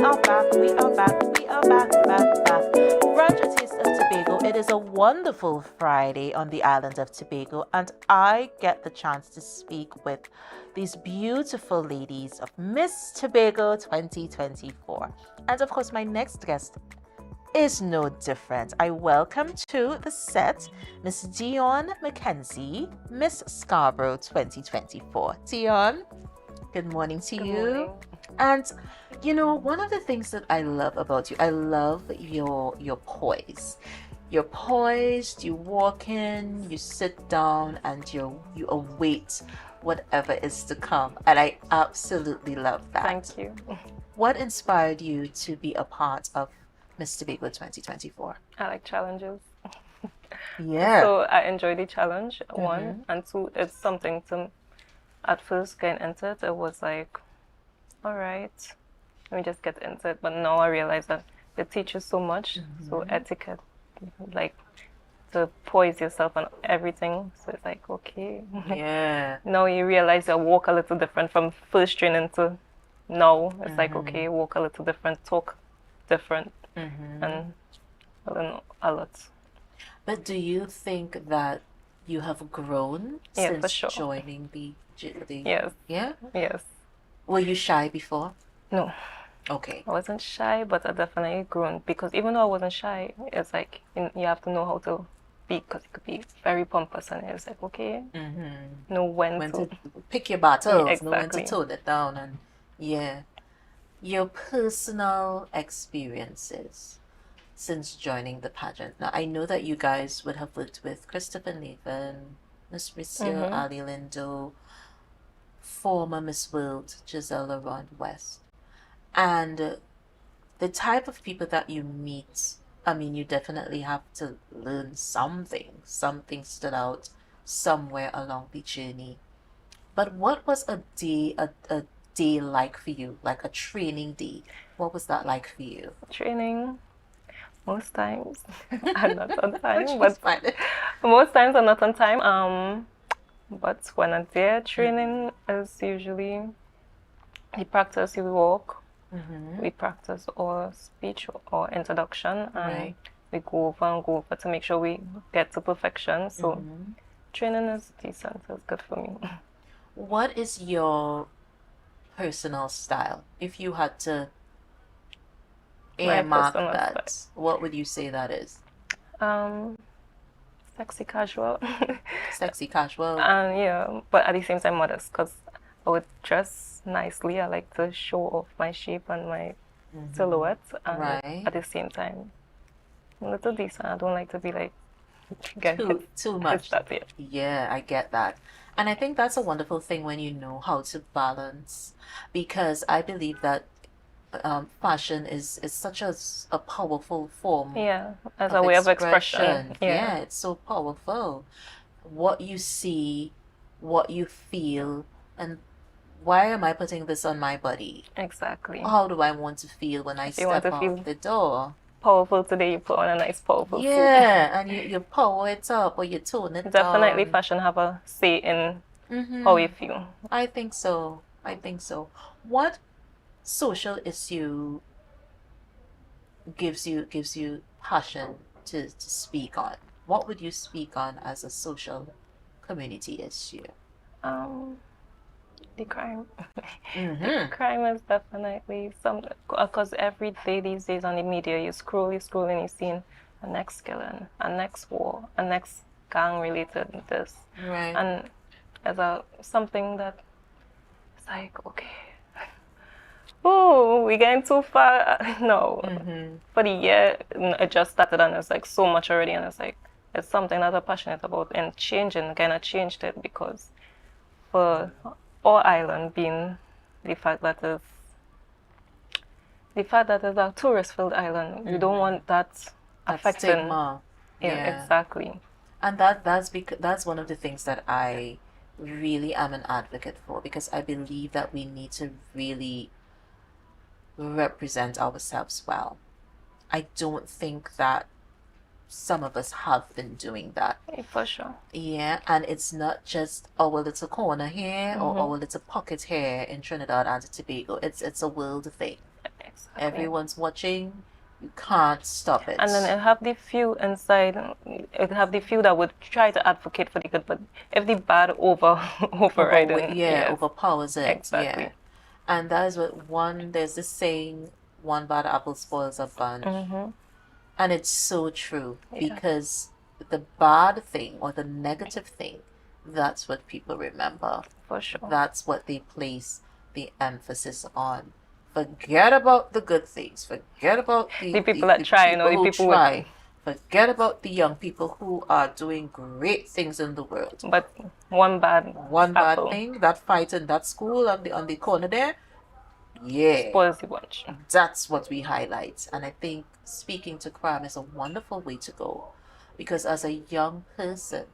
are back, we are back, we are back, back. Brunch, a taste of Tobago. It is a wonderful Friday on the island of Tobago, and I get the chance to speak with these beautiful ladies of Miss Tobago 2024. And of course, my next guest is no different. I welcome to the set Miss Dionne Mckenzie, Miss Scarborough 2024. Dionne, good morning to Good you. morning. And you know, one of the things that I love about you, I love your poise. You're poised, you walk in, you sit down, and you await whatever is to come. And I absolutely love that. Thank you. What inspired you to be a part of Miss Tobago 2024? I like challenges. Yeah. So I enjoy the challenge, one. And two, it's something to, at first getting into it, it was like, all right, let me just get into it. But now I realize that it teaches so much. So etiquette, like to poise yourself and everything. So it's like, okay. Yeah. Now you realize you walk a little different from first training to now. It's like, okay, walk a little different, talk different. And I learn a lot. But do you think that you have grown Yeah, since for sure. joining the Yes. Yeah? Yes. Were you shy before? No, Okay. I wasn't shy, but I definitely grown because even though I wasn't shy, it's like you have to know how to be because it could be very pompous and it's like, okay, know when to. Pick your battles, Yeah, know when to exactly. tone it down, and yeah. Your personal experiences since joining the pageant. Now, I know that you guys would have worked with Christopher Nathan, Miss Ricio Ali Lindo, former Miss World Gisela Ron West, and the type of people that you meet. I mean, you definitely have to learn something. Something stood out somewhere along the journey. But what was a day like for you? Like a training day? What was that like for you? Training, most times I'm not on time, Which but was fun. most times I'm not on time. But when I'm there, training is usually you practice, you walk, we practice our speech or introduction, and Right. we go over to make sure we get to perfection. So training is decent, it's good for me. What is your personal style? If you had to earmark personal that, what would you say that is? Sexy casual. Sexy casual? Yeah, but at the same time modest because I would dress nicely. I like to show off my shape and my silhouette, and Right. at the same time, a little decent. I don't like to be like Too much. That's it. Yeah, I get that. And I think that's a wonderful thing when you know how to balance, because I believe that fashion is such a powerful form Yeah, as a way of expression. Yeah, it's so powerful. What you see, what you feel, and why am I putting this on my body? Exactly. How do I want to feel when I you want step to out feel the door? Powerful today, you put on a nice powerful suit. Yeah, and you power it up or you tone it Definitely, down. fashion have a say in how you feel. I think so. I think so. What social issue gives you passion to speak on? What would you speak on as a social community issue? The crime. Mm-hmm. Crime is definitely something because every day these days on the media you scroll and you're seeing a next killing, a next war, a next gang related this, Right. and as a something that it's like okay, oh, we getting too far. No, for the year it just started and it's like so much already, and it's like it's something that I'm passionate about and changing. Kind of changed it because for our island being the fact that it's a tourist-filled island, we don't want that affecting. Stigma. Yeah, exactly. And that's one of the things that I really am an advocate for, because I believe that we need to really represent ourselves well. I don't think that some of us have been doing that. For sure. Yeah, and it's not just our little corner here or our little pocket here in Trinidad and Tobago. It's a world thing. Exactly. Everyone's watching. You can't stop it. And then it'll have the few inside, it'll have the few that would try to advocate for the good, but if the bad override it, yes, overpowers it. exactly. Yeah. And that is what there's this saying, one bad apple spoils a bunch. And it's so true, because the bad thing or the negative thing, that's what people remember. For sure. That's what they place the emphasis on. Forget about the good things. Forget about the people that try, people who people try. Forget about the young people who are doing great things in the world. But one bad thing, that fight in that school on the corner there, spoils the bunch. That's what we highlight. And I think speaking to crime is a wonderful way to go, because as a young person,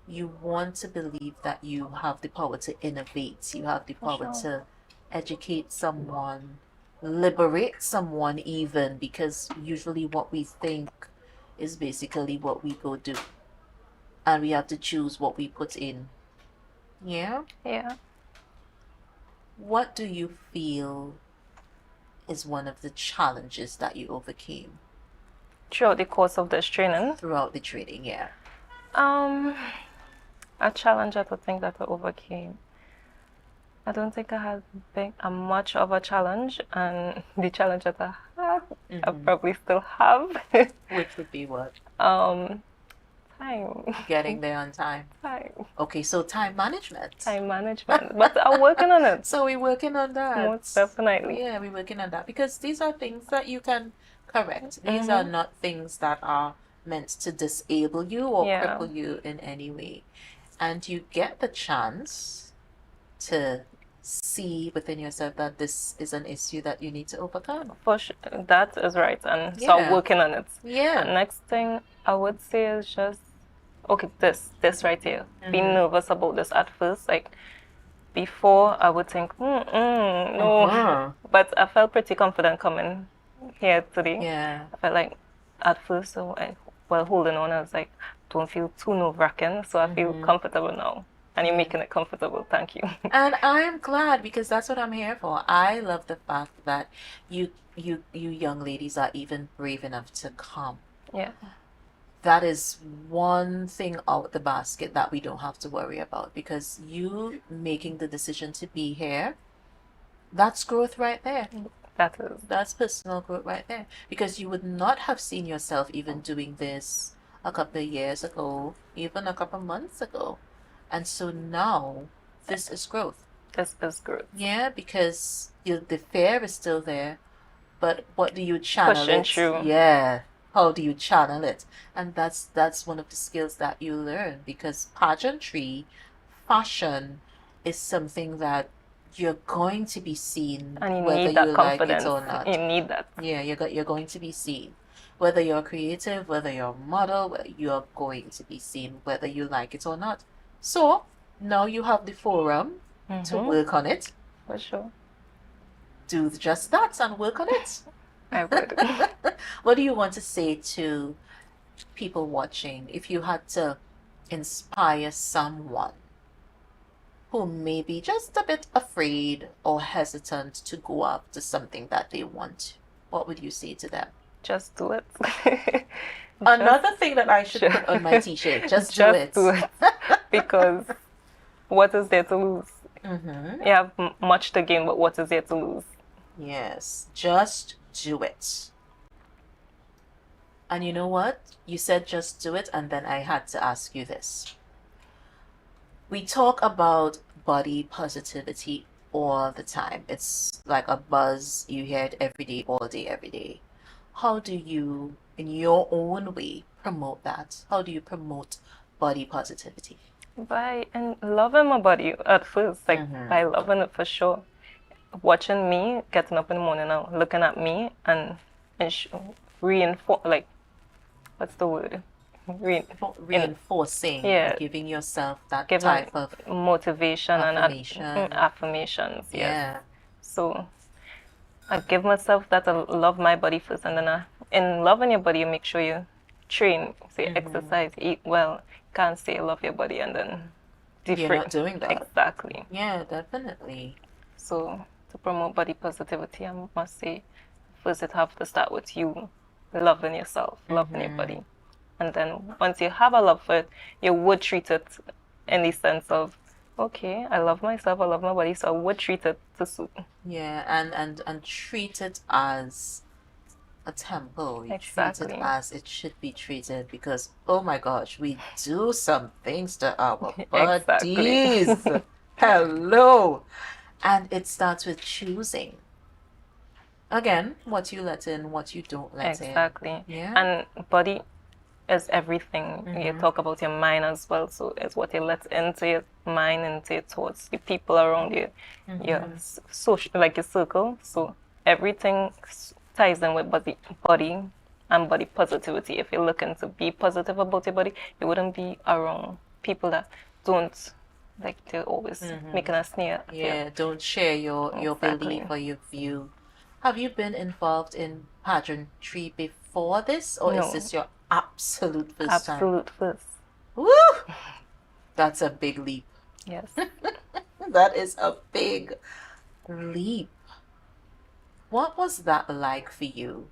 you want to believe that you have the power to innovate. You have the power to educate someone, liberate someone even, because usually what we think is basically what we go do. And we have to choose what we put in. Yeah? Yeah. What do you feel is one of the challenges that you overcame? Throughout the course of this training? Throughout the training, yeah. A challenge I don't think that I overcame. I don't think I had much of a challenge, and the challenge that I have, I probably still have. Which would be what? Time. Getting there on time. Time. Okay, so time management. Time management. But I'm working on it. So we're working on that. Most definitely. Yeah, we're working on that, because these are things that you can correct. These are not things that are meant to disable you or cripple you in any way. And you get the chance to see within yourself that this is an issue that you need to overcome. For sure, that is right, and so I'm working on it. Yeah. The next thing I would say is just, okay, this right here. Being nervous about this at first, like before I would think, no, but I felt pretty confident coming here today. Yeah. I felt like at first, while holding on, I was like, don't feel too nerve-wracking, so I feel comfortable now. And you're making it comfortable. Thank you. And I'm glad, because that's what I'm here for. I love the fact that you young ladies are even brave enough to come. Yeah. That is one thing out the basket that we don't have to worry about, because you making the decision to be here, that's growth right there. That's personal growth right there, because you would not have seen yourself even doing this a couple of years ago, even a couple of months ago. And so now, this is growth. This is growth. Yeah, because the fear is still there, but what do you channel Pushing through. Yeah, how do you channel it? And that's one of the skills that you learn, because pageantry, fashion, is something that you're going to be seen, and whether need that you confidence. like it or not. You need that. Yeah, you're going to be seen. Whether you're creative, whether you're a model, you're going to be seen, whether you like it or not. So now you have the forum to work on it. For sure. Do just that and work on it. I would. What do you want to say to people watching, if you had to inspire someone who may be just a bit afraid or hesitant to go after something that they want? What would you say to them? Just do it. Another thing that I should put on my t-shirt. Just do it. Do it. Because what is there to lose? You have much to gain, but what is there to lose? Yes, just do it. And you know what? You said just do it, and then I had to ask you this. We talk about body positivity all the time. It's like a buzz. You hear it every day, all day, every day. How do you, in your own way, promote that? How do you promote body positivity? By loving my body at first, by loving it for sure. Watching me, getting up in the morning now, looking at me and reinforce, what's the word? Reinforcing, giving yourself that type of motivation affirmation. And affirmations. Yes. Yeah. So I give myself that. I love my body first, and then in loving your body, you make sure you train, exercise, eat well. Can't say love your body and then you're not doing that. Exactly. Yeah, definitely. So to promote body positivity, I must say, first it have to start with you loving yourself, loving your body. And then once you have a love for it, you would treat it in the sense of, okay, I love myself, I love my body, so I would treat it to suit. Yeah, and treat it as a temple. You treat it as it should be treated, because oh my gosh, we do some things to our bodies. Hello. And it starts with choosing. Again, what you let in, what you don't let in. Exactly. Yeah. And body is everything. You talk about your mind as well, so it's what you let into your mind, into your thoughts, the people around you, your social, like your circle. So everything ties in with body and body positivity. If you're looking to be positive about your body, you wouldn't be around people that don't, like, they're always making a sneer. Yeah, don't share your belief or your view. Have you been involved in pageantry before this, or is this your absolute first time? Absolute first. Woo! That's a big leap. Yes. That is a big leap. What was that like for you,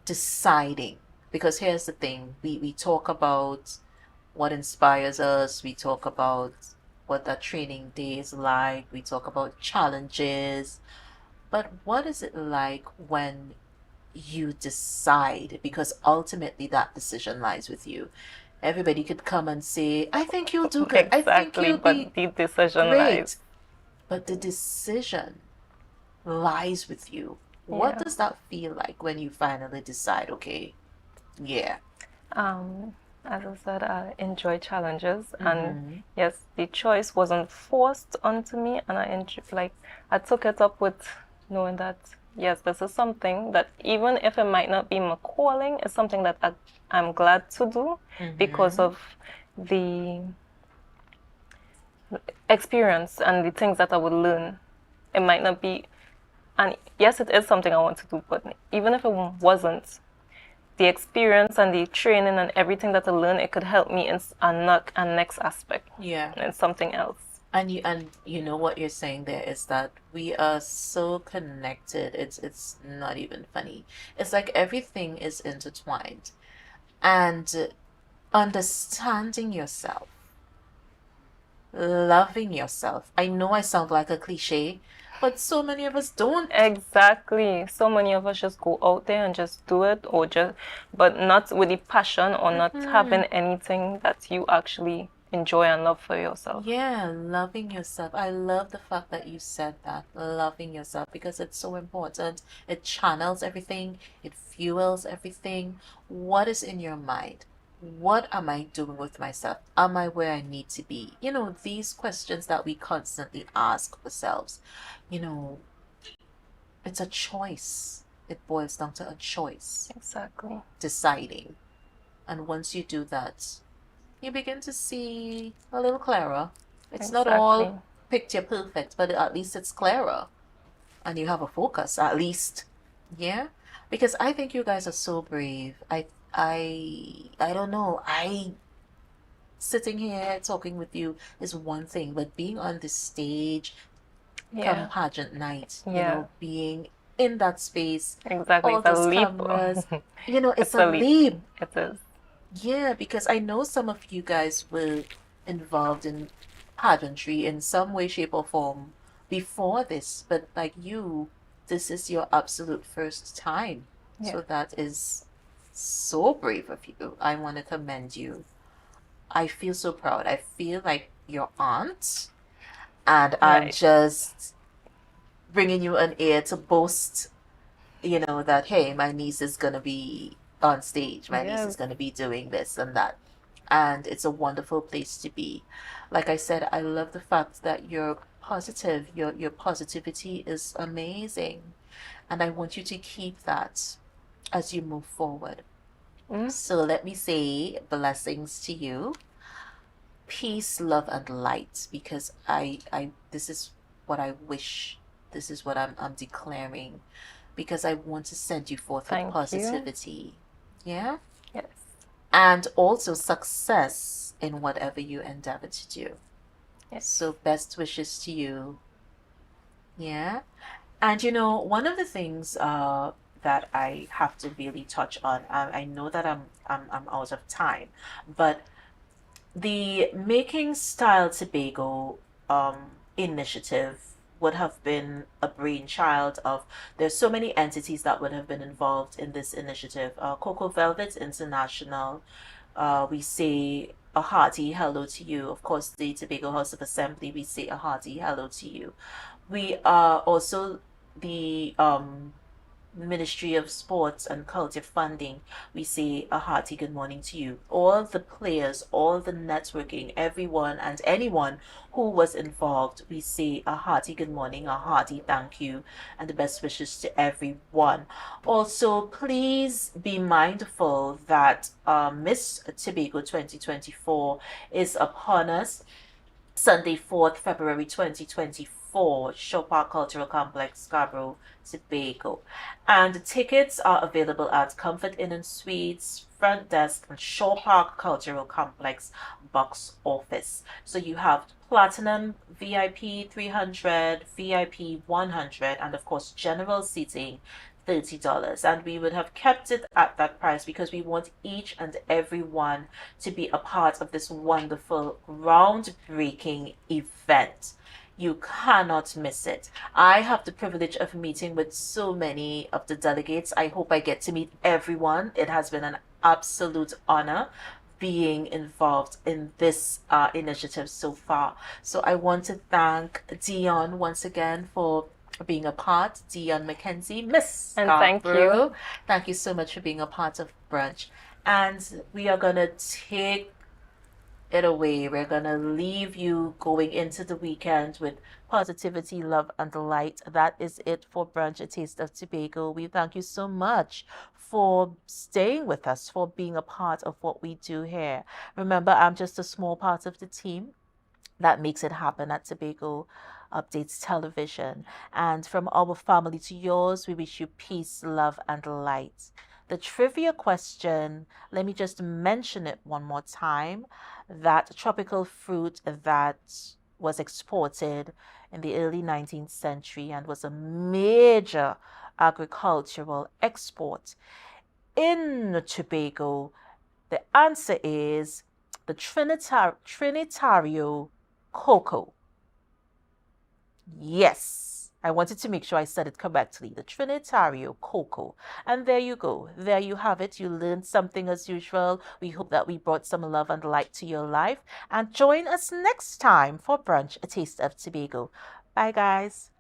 deciding? Because here's the thing, we talk about what inspires us, we talk about what that training day is like, we talk about challenges, but what is it like when you decide? Because ultimately that decision lies with you. Everybody could come and say, I think you'll do good. Exactly, I think you'll be the decision great. lies. But the decision lies with you. What does that feel like when you finally decide, okay, yeah? As I said, I enjoy challenges, and yes, the choice wasn't forced onto me, and I took it up with knowing that yes, this is something that even if it might not be my calling, it's something that I'm glad to do because of the experience and the things that I would learn. It might not be, and yes, it is something I want to do, but even if it wasn't, the experience and the training and everything that I learned, it could help me in a next aspect. Yeah. And something else. And you know what you're saying there is that we are so connected. It's not even funny. It's like everything is intertwined. And understanding yourself, loving yourself. I know I sound like a cliche, but so many of us don't. Exactly. So many of us just go out there and just do it, but not with the passion, or not having anything that you actually enjoy and love for yourself. Yeah, loving yourself. I love the fact that you said that, loving yourself, because it's so important. It channels everything, it fuels everything. What is in your mind? What am I doing with myself? Am I where I need to be? You know, these questions that we constantly ask ourselves, you know, it's a choice. It boils down to a choice. Exactly. Deciding. And once you do that, you begin to see a little clearer. It's not all picture perfect, but at least it's clearer. And you have a focus, at least. Yeah? Because I think you guys are so brave. I don't know. Sitting here talking with you is one thing, but being on the stage, come pageant night, you know, being in that space, exactly, all those cameras, you know, it's a leap. It is. Yeah, because I know some of you guys were involved in pageantry in some way, shape, or form before this, but like you, this is your absolute first time. So that is so brave of you. I want to commend you. I feel so proud. I feel like your aunt, and I'm just bringing you an ear to boast, you know, that, hey, my niece is going to be on stage. My niece is going to be doing this and that. And it's a wonderful place to be. Like I said, I love the fact that you're positive. Your positivity is amazing. And I want you to keep that as you move forward. So let me say blessings to you. Peace, love, and light, because I this is what I wish. This is what I'm declaring, because I want to send you forth with positivity. Yeah? Yes. And also success in whatever you endeavor to do. Yes. So best wishes to you. Yeah. And one of the things that I have to really touch on, I know that I'm out of time, but the Making Style Tobago initiative would have been a brainchild of, there's so many entities that would have been involved in this initiative. Cocoa Velvet International, we say a hearty hello to you. Of course, the Tobago House of Assembly, we say a hearty hello to you. We are also the Ministry of Sports and Culture Funding. We say a hearty good morning to you. All the players, all the networking, everyone and anyone who was involved, we say a hearty good morning, a hearty thank you, and the best wishes to everyone. Also, please be mindful that Miss Tobago 2024 is upon us. Sunday, 4th February 2024, Shore Park Cultural Complex, Scarborough, Tobago. And tickets are available at Comfort Inn and Suites, Front Desk, and Shore Park Cultural Complex box office. So you have Platinum VIP 300, VIP 100, and of course, general seating $30. And we would have kept it at that price because we want each and every one to be a part of this wonderful, groundbreaking event. You cannot miss it. I have the privilege of meeting with so many of the delegates. I hope I get to meet everyone. It has been an absolute honor being involved in this initiative so far. So I want to thank Dionne once again for being a part, Dionne Mckenzie, Miss And thank you. Scarborough. Thank you so much for being a part of Brunch. And we are going to take it away. We're going to leave you going into the weekend with positivity, love, and light. That is it for Brunch, A Taste of Tobago. We thank you so much for staying with us, for being a part of what we do here. Remember, I'm just a small part of the team that makes it happen at Tobago Updates Television. And from our family to yours, we wish you peace, love, and light. The trivia question, let me just mention it one more time. That tropical fruit that was exported in the early 19th century and was a major agricultural export in Tobago, the answer is the Trinitario cocoa. Yes, I wanted to make sure I said it correctly. The Trinitario cocoa. And there you go. There you have it. You learned something as usual. We hope that we brought some love and light to your life. And join us next time for Brunch, A Taste of Tobago. Bye, guys.